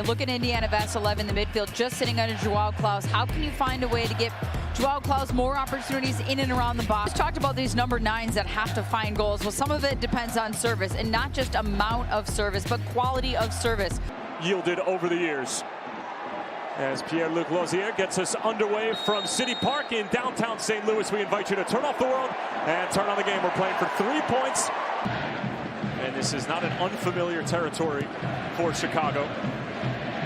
you look at Indiana Vassilev in the midfield, just sitting under Joao Klauss. How can you find a way to get Joao Klauss more opportunities in and around the box? We talked about these number 9s that have to find goals. Well, some of it depends on service, and not just amount of service, but quality of service. Yielded over the years. As Pierre-Luc Lauzier gets us underway from City Park in downtown St. Louis, we invite you to turn off the world and turn on the game. We're playing for 3 points. And this is not an unfamiliar territory for Chicago,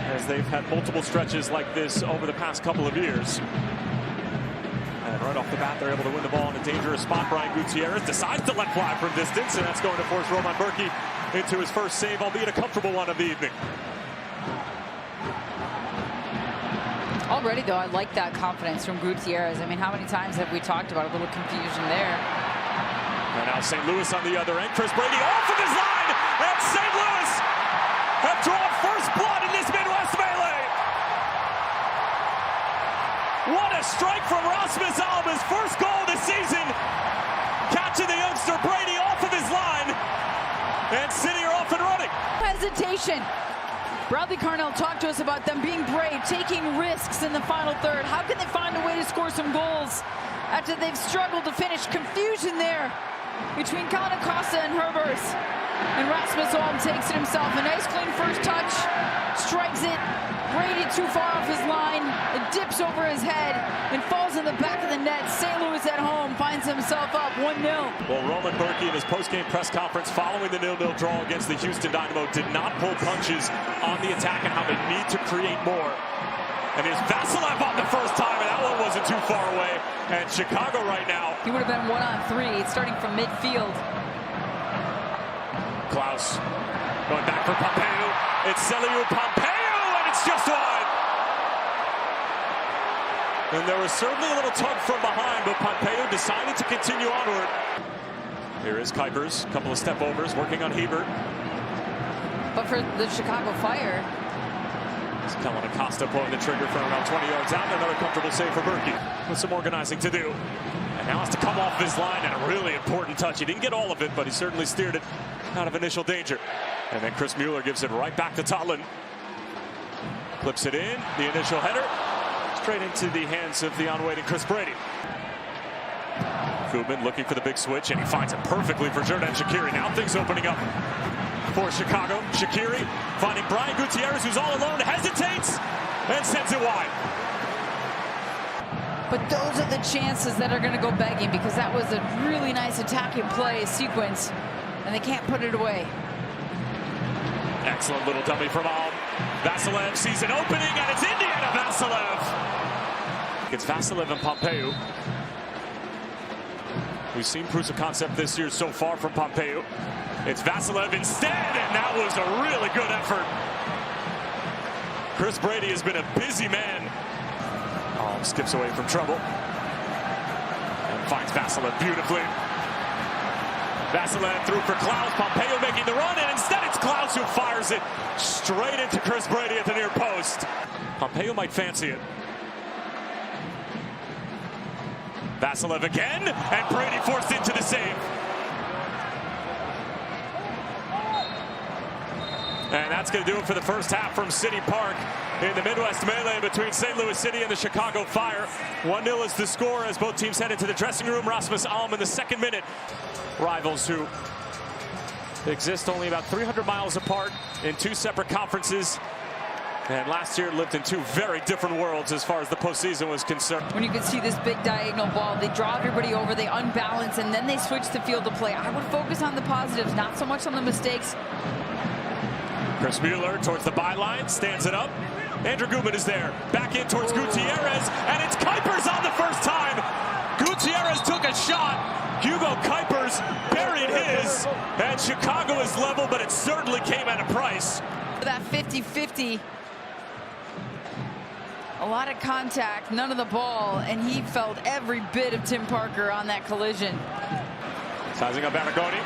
as they've had multiple stretches like this over the past couple of years. And right off the bat, they're able to win the ball in a dangerous spot. Brian Gutierrez decides to let fly from distance, and that's going to force Roman Berkey into his first save, albeit a comfortable one of the evening. Already, though, I like that confidence from Gutierrez. I mean, how many times have we talked about a little confusion there? And now St. Louis on the other end. Chris Brady off of his line, and St. Louis have drawn first blood in this Midwest melee. What a strike from Rasmus, his first goal this season. Catching the youngster Brady off of his line, and City are off and running. Hesitation. Bradley Carnell talked to us about them being brave, taking risks in the final third. How can they find a way to score some goals after they've struggled to finish? Confusion there between Costa and Herbers. And Rasmus takes it himself. A nice clean first touch, strikes it. Brady too far off his line. It dips over his head and falls in the back of the net. St. Louis at home finds himself up 1-0. Well, Roman Berkey in his post-game press conference following the 0-0 draw against the Houston Dynamo did not pull punches on the attack and how they need to create more. And here's Vassilev on the first time, and that one wasn't too far away. And Chicago right now. He would have been 1-on-3, starting from midfield. Klauss going back for Pompeu. It's Celiu Pompeu, and it's just wide. And there was certainly a little tug from behind, but Pompeu decided to continue onward. Here is Kuipers, a couple of step overs, working on Hebert. But for the Chicago Fire, it's Kellen Acosta pulling the trigger from around 20 yards out. Another comfortable save for Berkey with some organizing to do. And now has to come off his line, and a really important touch. He didn't get all of it, but he certainly steered it out of initial danger. And then Chris Mueller gives it right back to Totland. Clips it in, the initial header, straight into the hands of the on-waiting Chris Brady. Koopman looking for the big switch, and he finds it perfectly for Xherdan Shaqiri. Now things opening up for Chicago. Shaqiri finding Brian Gutierrez, who's all alone, hesitates, and sends it wide. But those are the chances that are going to go begging, because that was a really nice attacking play sequence, and they can't put it away. Excellent little dummy from Alm. Vassilev sees an opening, and it's Indiana Vassilev. It's Vassilev and Pompeu. We've seen proofs of concept this year so far from Pompeu. It's Vassilev instead, and that was a really good effort. Chris Brady has been a busy man. Alm skips away from trouble and finds Vassilev beautifully. Vassilev through for Klauss. Pompeu making the run, and instead it's Klauss who fires it straight into Chris Brady at the near post. Pompeu might fancy it. Vassilev again, and Brady forced into the save. And that's going to do it for the first half from City Park in the Midwest melee between St. Louis City and the Chicago Fire. 1-0 is the score as both teams head into the dressing room. Rasmus Alm in the second minute. Rivals who exist only about 300 miles apart in 2 separate conferences. And last year lived in 2 very different worlds as far as the postseason was concerned. When you can see this big diagonal ball, they draw everybody over, they unbalance, and then they switch the field to play. I would focus on the positives, not so much on the mistakes. Chris Mueller towards the byline, stands it up. Andrew Koopman is there. Back in towards Gutierrez, and it's Kuipers on the first time. Gutierrez took a shot. Hugo Kuipers buried his, and Chicago is level, but it certainly came at a price. That 50-50. A lot of contact, none of the ball, and he felt every bit of Tim Parker on that collision. Sizing up Aragoni,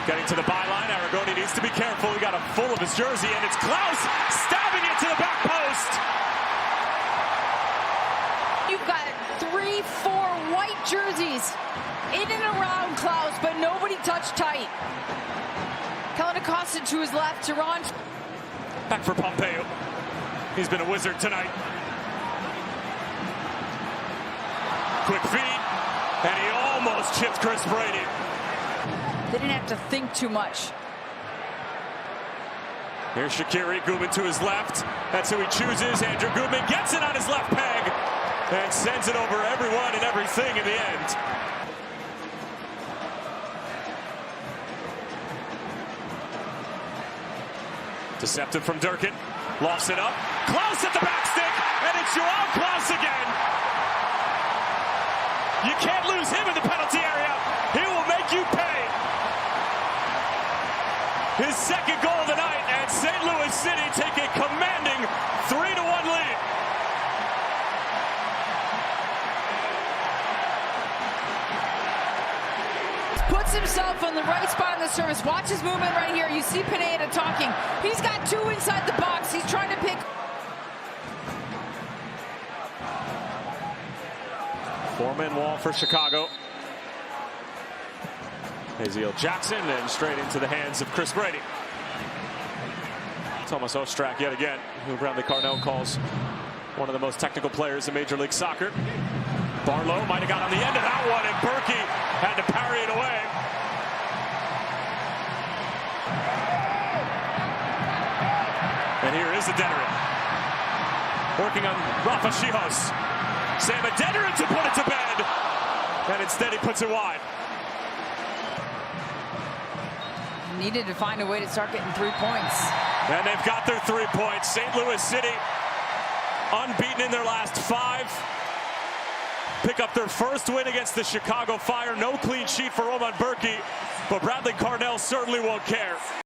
getting to the byline. Aragoni needs to be careful. He got a full of his jersey, and it's Klauss stabbing it to the back post. You've got 3-4 white jerseys in and around Klauss, but nobody touched tight. Kellen Acosta to his left, Tehran. Back for Pompeu. He's been a wizard tonight. Quick feet, and he almost chipped Chris Brady. They didn't have to think too much. Here's Shaqiri, Gutman to his left. That's who he chooses. Andrew Gutman gets it on his left peg and sends it over everyone and everything in the end. Deceptive from Durkin. Lofts it up. Klauss at the back stick, and it's Joao Klauss again. You can't lose him in the penalty area. He will make you pay. His second goal of the night, and St. Louis City take a commanding 3-1 lead. Puts himself on the right spot in the service. Watch his movement right here. You see Pineda talking. He's got two inside the box. He's trying to pick. Four-man wall for Chicago. Haziel Jackson and straight into the hands of Chris Brady. Thomas Ostrak yet again, who Bradley Carnell calls one of the most technical players in Major League Soccer. Barlow might have got on the end of that one, and Berkey had to parry it away. And here is Adeniran, working on Rafa Shihos. Sam Adeniran to put it to bed, and instead he puts it wide. Needed to find a way to start getting 3 points. And they've got their 3 points. St. Louis City, unbeaten in their last 5. Pick up their first win against the Chicago Fire. No clean sheet for Roman Berkey, but Bradley Carnell certainly won't care.